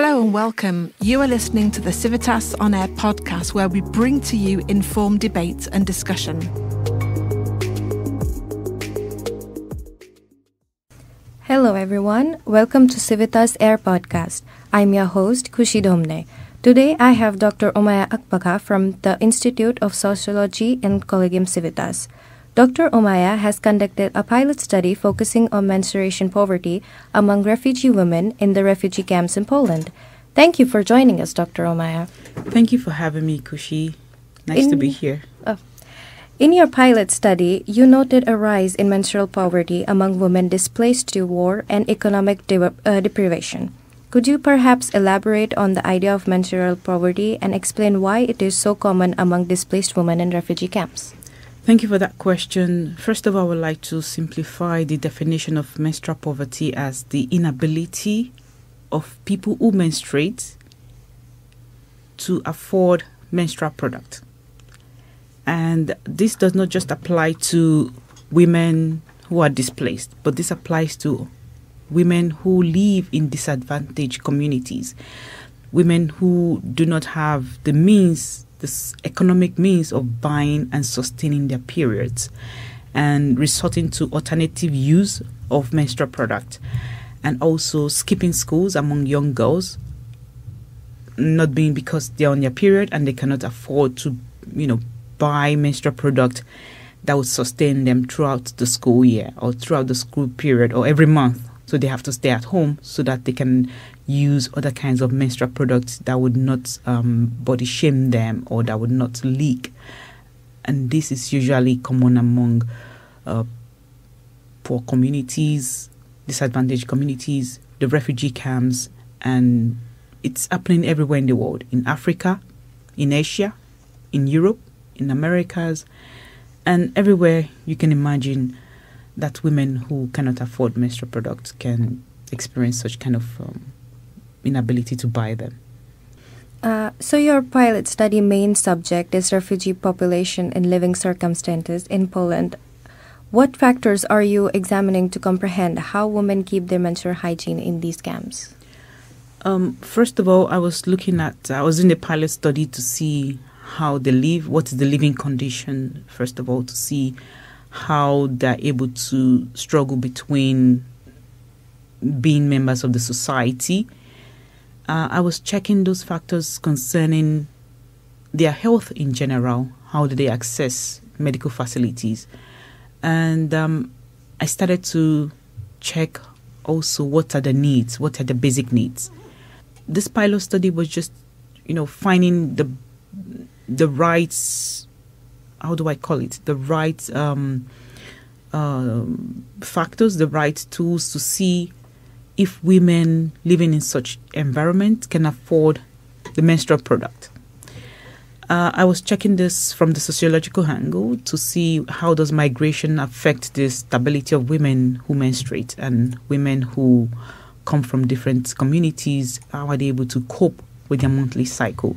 Hello and welcome. You are listening to the Civitas On Air podcast, where we bring to you informed debate and discussion. Hello everyone, welcome to Civitas Air podcast. I'm your host, Khushi Dhomne. Today I have Dr. Omoye Akhagba from the Institute of Sociology in Collegium Civitas. Dr. Omoye has conducted a pilot study focusing on menstruation poverty among refugee women in the refugee camps in Poland. Thank you for joining us, Dr. Omoye. Thank you for having me, Khushi. Nice to be here. In your pilot study, you noted a rise in menstrual poverty among women displaced to war and economic deprivation. Could you perhaps elaborate on the idea of menstrual poverty and explain why it is so common among displaced women in refugee camps? Thank you for that question. First of all, I would like to simplify the definition of menstrual poverty as the inability of people who menstruate to afford menstrual product. And this does not just apply to women who are displaced, but this applies to women who live in disadvantaged communities, women who do not have the means, the economic means of buying and sustaining their periods, and resorting to alternative use of menstrual product, and also skipping schools among young girls, not being because they're on their period and they cannot afford to, buy menstrual product that would sustain them throughout the school year or throughout the school period or every month. So they have to stay at home so that they can use other kinds of menstrual products that would not body shame them or that would not leak. And this is usually common among poor communities, disadvantaged communities, the refugee camps, and it's happening everywhere in the world, in Africa, in Asia, in Europe, in Americas, and everywhere you can imagine that women who cannot afford menstrual products can experience such kind of inability to buy them. So your pilot study main subject is refugee population and living circumstances in Poland. What factors are you examining to comprehend how women keep their menstrual hygiene in these camps? First of all, I was in the pilot study to see how they live, what is the living condition, first of all, to see how they're able to struggle between being members of the society. I was checking those factors concerning their health in general. How do they access medical facilities? And I started to check also what are the needs, what are the basic needs. This pilot study was just, finding the right, how do I call it? The right factors, the right tools to see if women living in such environment can afford the menstrual product. I was checking this from the sociological angle to see how does migration affect the stability of women who menstruate and women who come from different communities. How are they able to cope with their monthly cycle?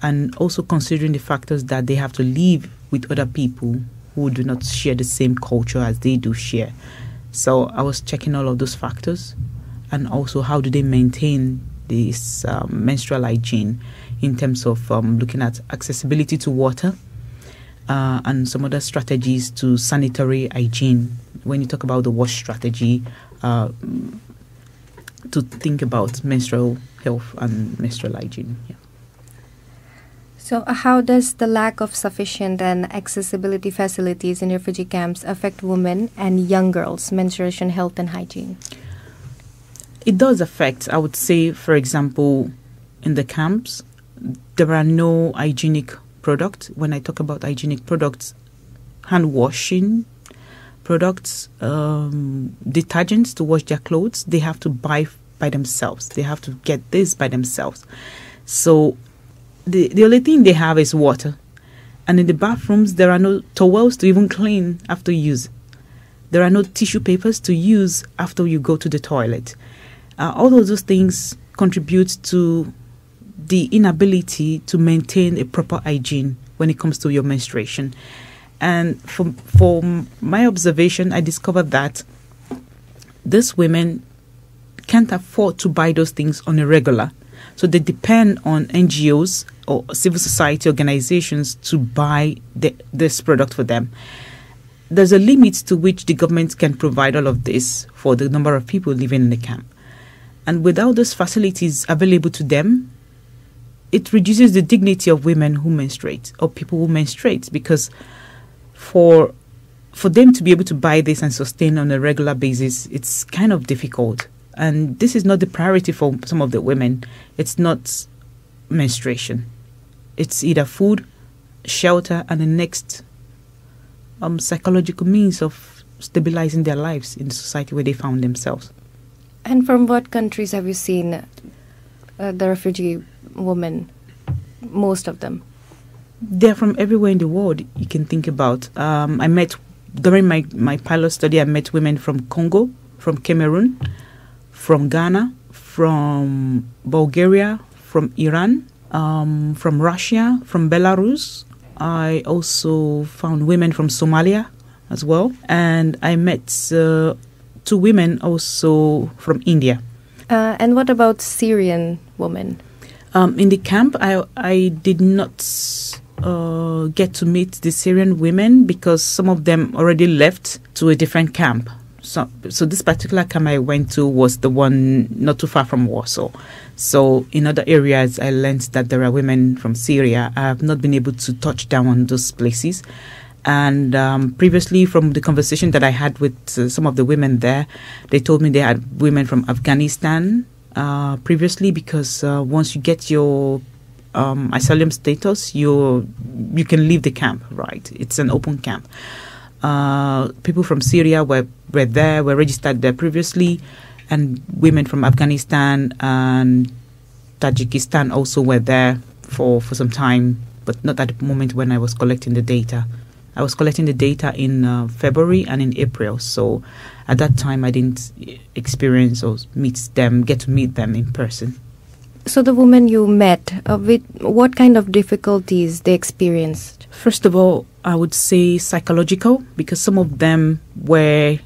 And also considering the factors that they have to live with other people who do not share the same culture as they do share. So I was checking all of those factors, and also how do they maintain this menstrual hygiene in terms of looking at accessibility to water and some other strategies to sanitary hygiene. When you talk about the wash strategy, to think about menstrual health and menstrual hygiene. Yeah. So how does the lack of sufficient and accessibility facilities in refugee camps affect women and young girls' menstruation health and hygiene? It does affect, I would say, for example, in the camps, there are no hygienic products. When I talk about hygienic products, hand washing products, detergents to wash their clothes, they have to buy by themselves. They have to get this by themselves. So the only thing they have is water. And in the bathrooms, there are no towels to even clean after use. There are no tissue papers to use after you go to the toilet. All of those things contribute to the inability to maintain a proper hygiene when it comes to your menstruation. And for my observation, I discovered that these women can't afford to buy those things on a regular. So they depend on NGOs or civil society organizations to buy this product for them. There's a limit to which the government can provide all of this for the number of people living in the camp. And without those facilities available to them, it reduces the dignity of women who menstruate or people who menstruate, because for them to be able to buy this and sustain on a regular basis, it's kind of difficult. And this is not the priority for some of the women. It's not menstruation. It's either food, shelter, and the next psychological means of stabilizing their lives in the society where they found themselves. And from what countries have you seen the refugee women, most of them? They're from everywhere in the world you can think about. I met, during my pilot study, I met women from Congo, from Cameroon, from Ghana, from Bulgaria, from Iran, from Russia, from Belarus. I also found women from Somalia as well. And I met 2 women also from India. And what about Syrian women? In the camp, I did not get to meet the Syrian women because some of them already left to a different camp. So this particular camp I went to was the one not too far from Warsaw. So in other areas, I learned that there are women from Syria. I have not been able to touch down on those places. And previously, from the conversation that I had with some of the women there, they told me they had women from Afghanistan previously, because once you get your asylum status, you can leave the camp, right? It's an open camp. People from Syria were there, were registered there previously, and women from Afghanistan and Tajikistan also were there for some time, but not at the moment when I was collecting the data. I was collecting the data in February and in April, so at that time I didn't experience or get to meet them in person. So the women you met, with what kind of difficulties they experienced? First of all, I would say psychological, because some of them were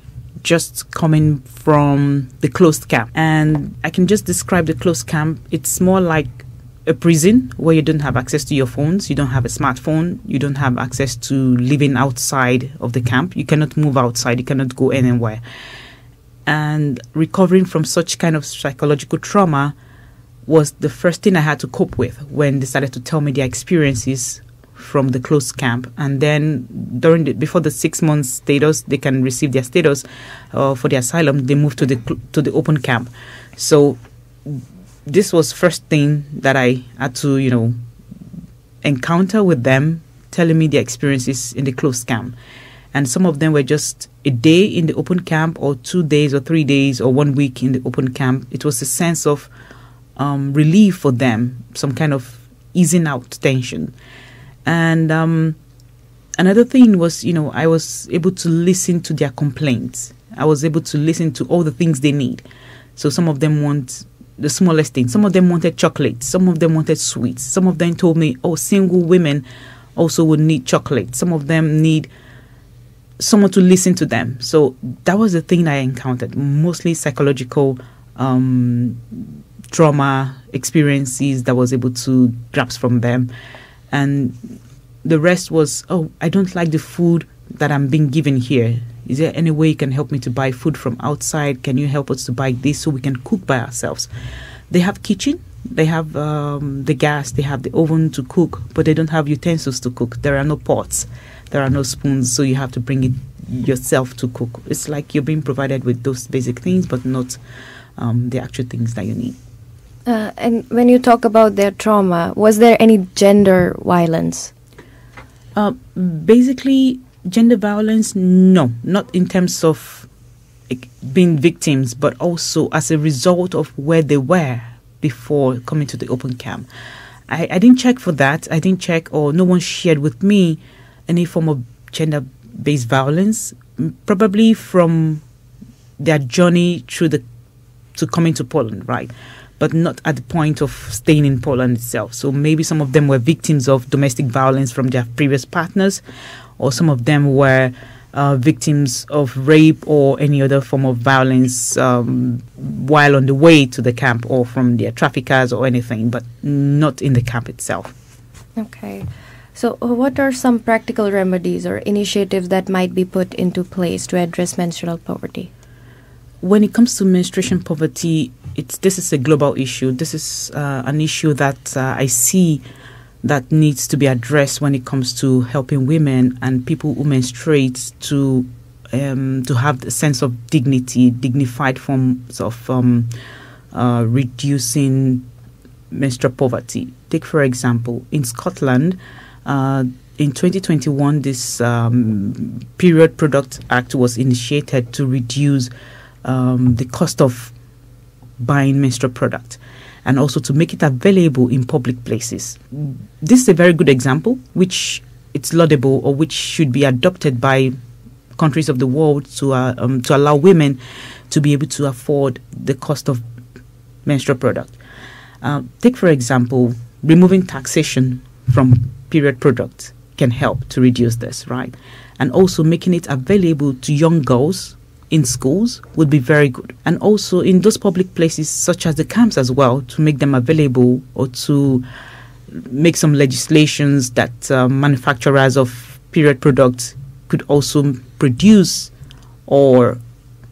just coming from the closed camp. And I can just describe the closed camp. It's more like a prison where you don't have access to your phones, you don't have a smartphone, you don't have access to living outside of the camp. You cannot move outside, you cannot go anywhere. And recovering from such kind of psychological trauma was the first thing I had to cope with when they started to tell me their experiences from the closed camp. And then before the 6 months status, they can receive their status for the asylum, they move to the open camp. So this was first thing that I had to, encounter with them, telling me their experiences in the closed camp. And some of them were just a day in the open camp, or 2 days or 3 days or 1 week in the open camp. It was a sense of relief for them, some kind of easing out tension. And another thing was, I was able to listen to their complaints. I was able to listen to all the things they need. So some of them want the smallest things. Some of them wanted chocolate. Some of them wanted sweets. Some of them told me, single women also would need chocolate. Some of them need someone to listen to them. So that was the thing I encountered, mostly psychological trauma experiences that was able to grasp from them. And the rest was, I don't like the food that I'm being given here. Is there any way you can help me to buy food from outside? Can you help us to buy this so we can cook by ourselves? They have kitchen, they have the gas, they have the oven to cook, but they don't have utensils to cook. There are no pots, there are no spoons, so you have to bring it yourself to cook. It's like you're being provided with those basic things, but not the actual things that you need. And when you talk about their trauma, was there any gender violence? Basically, gender violence, no. Not in terms of being victims, but also as a result of where they were before coming to the open camp. I didn't check for that. I didn't check, or no one shared with me any form of gender-based violence, probably from their journey to coming to Poland, right? But not at the point of staying in Poland itself. So maybe some of them were victims of domestic violence from their previous partners, or some of them were victims of rape or any other form of violence while on the way to the camp, or from their traffickers or anything, but not in the camp itself. Okay. So what are some practical remedies or initiatives that might be put into place to address menstrual poverty? When it comes to menstruation poverty, this is a global issue. This is an issue that I see that needs to be addressed when it comes to helping women and people who menstruate to have a sense of dignity, dignified forms of reducing menstrual poverty. Take, for example, in Scotland, in 2021, this Period Product Act was initiated to reduce the cost of buying menstrual product, and also to make it available in public places. This is a very good example, which it's laudable, or which should be adopted by countries of the world to allow women to be able to afford the cost of menstrual product. Take, for example, removing taxation from period products can help to reduce this, right? And also making it available to young girls in schools would be very good. And also in those public places such as the camps as well, to make them available, or to make some legislations that manufacturers of period products could also produce or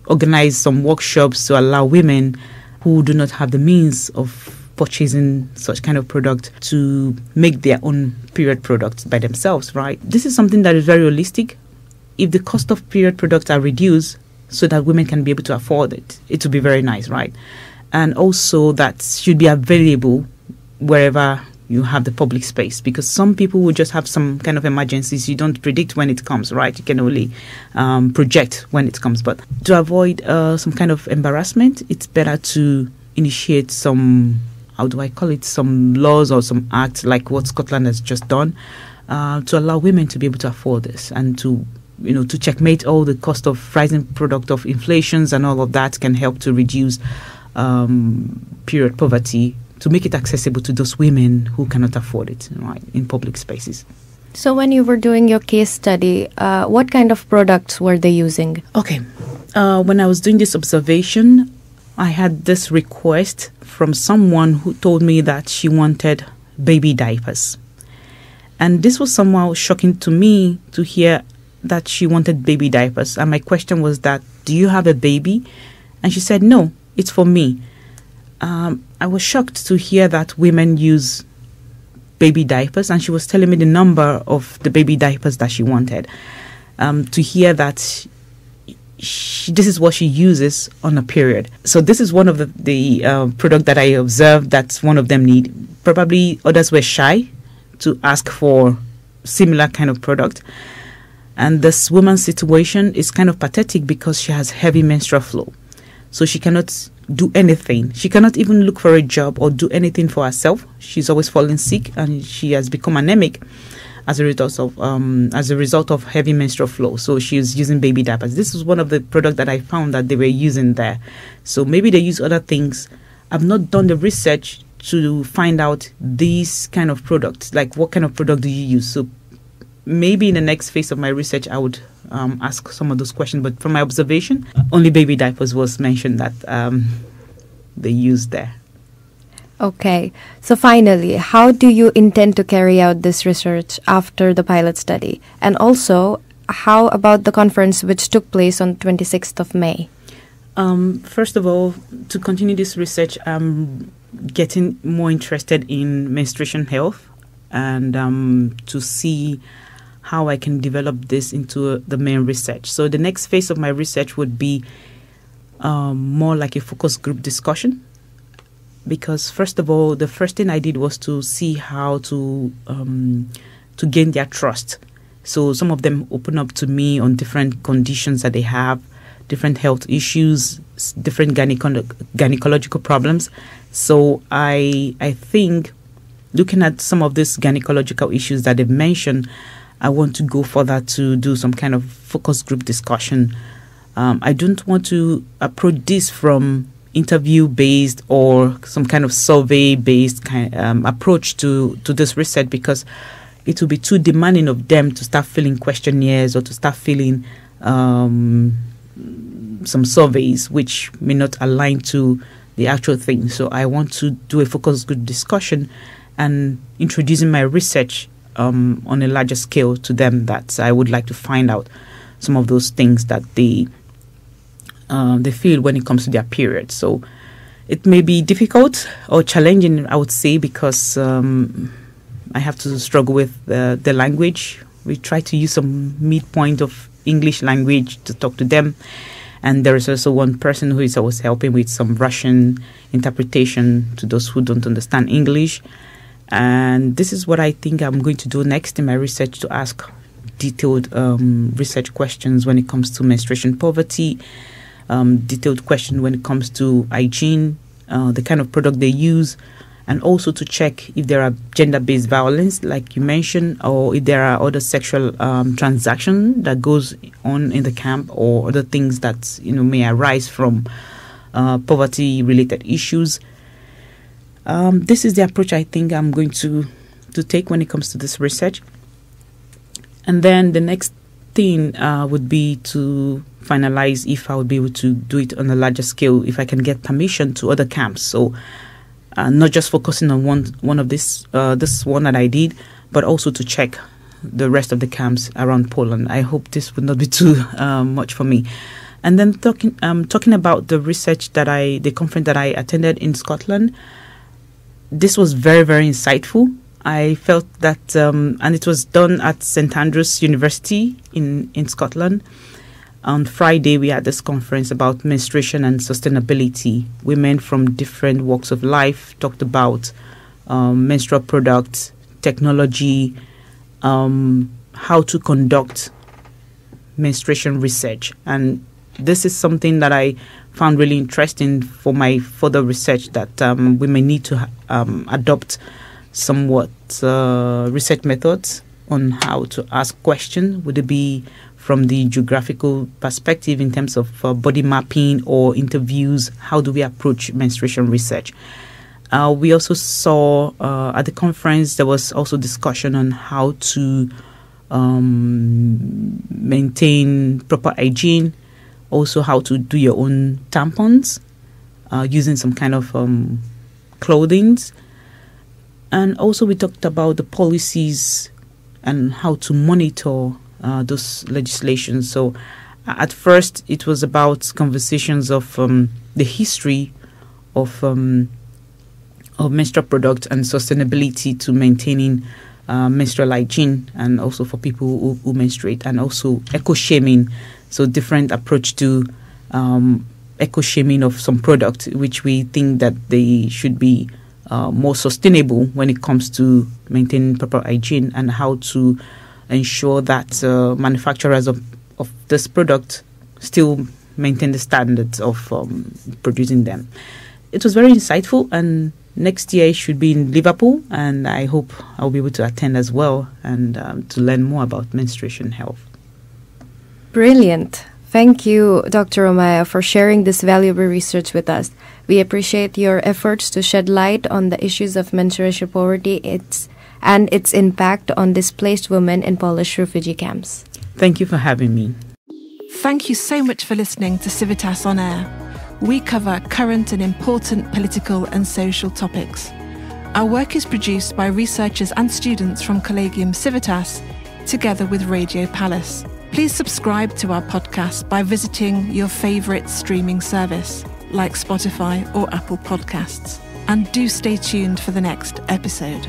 organize some workshops to allow women who do not have the means of purchasing such kind of product to make their own period products by themselves, right? This is something that is very holistic. If the cost of period products are reduced so that women can be able to afford it, it would be very nice, right? And also that should be available wherever you have the public space, because some people will just have some kind of emergencies. You don't predict when it comes, right? You can only project when it comes. But to avoid some kind of embarrassment, it's better to initiate some, how do I call it, some laws or some acts like what Scotland has just done to allow women to be able to afford this, and to checkmate all the cost of rising product of inflations, and all of that can help to reduce period poverty, to make it accessible to those women who cannot afford it, right, in public spaces. So when you were doing your case study, what kind of products were they using? Okay. When I was doing this observation, I had this request from someone who told me that she wanted baby diapers. And this was somehow shocking to me to hear that she wanted baby diapers. And my question was that, do you have a baby? And she said, no, it's for me. I was shocked to hear that women use baby diapers, and she was telling me the number of the baby diapers that she wanted. To hear that this is what she uses on a period. So this is one of the product that I observed that one of them need. Probably others were shy to ask for similar kind of product. And this woman's situation is kind of pathetic because she has heavy menstrual flow. So she cannot do anything. She cannot even look for a job or do anything for herself. She's always falling sick, and she has become anemic as a result of heavy menstrual flow. So she is using baby diapers. This is one of the products that I found that they were using there. So maybe they use other things. I've not done the research to find out these kind of products, like what kind of product do you use. So maybe in the next phase of my research, I would ask some of those questions. But from my observation, only baby diapers was mentioned that they used there. Okay. So finally, how do you intend to carry out this research after the pilot study? And also, how about the conference which took place on 26th of May? First of all, to continue this research, I'm getting more interested in menstruation health, and to see how I can develop this into the main research. So the next phase of my research would be more like a focus group discussion, because first of all, the first thing I did was to see how to gain their trust. So some of them open up to me on different conditions that they have, different health issues, different gynecological problems. So I think, looking at some of these gynecological issues that they've mentioned, I want to go further to do some kind of focus group discussion. I don't want to approach this from interview-based or some kind of survey-based approach to this research, because it will be too demanding of them to start filling questionnaires or to start filling some surveys which may not align to the actual thing. So I want to do a focus group discussion and introducing my research on a larger scale to them, that I would like to find out some of those things that they feel when it comes to their period. So it may be difficult or challenging, I would say, because I have to struggle with the language. We try to use some midpoint of English language to talk to them. And there is also one person who is always helping with some Russian interpretation to those who don't understand English. And this is what I think I'm going to do next in my research, to ask detailed research questions when it comes to menstruation poverty, detailed questions when it comes to hygiene, the kind of product they use, and also to check if there are gender-based violence, like you mentioned, or if there are other sexual transactions that goes on in the camp, or other things that may arise from poverty-related issues. This is the approach I think I'm going to take when it comes to this research. And then the next thing would be to finalize if I would be able to do it on a larger scale, if I can get permission to other camps. So not just focusing on one of this one that I did, but also to check the rest of the camps around Poland. I hope this would not be too much for me. And then talking about the research the conference that I attended in Scotland, this was very, very insightful. I felt that, and it was done at St Andrews University in Scotland. On Friday, we had this conference about menstruation and sustainability. Women from different walks of life talked about menstrual products, technology, how to conduct menstruation research. And this is something that I found really interesting for my further research, that we may need to adopt somewhat research methods on how to ask questions. Would it be from the geographical perspective in terms of body mapping or interviews? How do we approach menstruation research? We also saw at the conference, there was also discussion on how to maintain proper hygiene, also how to do your own tampons using some kind of clothing. And also we talked about the policies and how to monitor those legislations. So at first it was about conversations of the history of menstrual products and sustainability to maintaining menstrual hygiene, and also for people who menstruate, and also eco-shaming. So different approach to eco-shaming of some products, which we think that they should be more sustainable when it comes to maintaining proper hygiene, and how to ensure that manufacturers of this product still maintain the standards of producing them. It was very insightful, and next year it should be in Liverpool, and I hope I'll be able to attend as well, and to learn more about menstruation health. Brilliant. Thank you, Dr. Omoye, for sharing this valuable research with us. We appreciate your efforts to shed light on the issues of menstruation poverty and its impact on displaced women in Polish refugee camps. Thank you for having me. Thank you so much for listening to Civitas On Air. We cover current and important political and social topics. Our work is produced by researchers and students from Collegium Civitas, together with Radio Palace. Please subscribe to our podcast by visiting your favourite streaming service, like Spotify or Apple Podcasts. And do stay tuned for the next episode.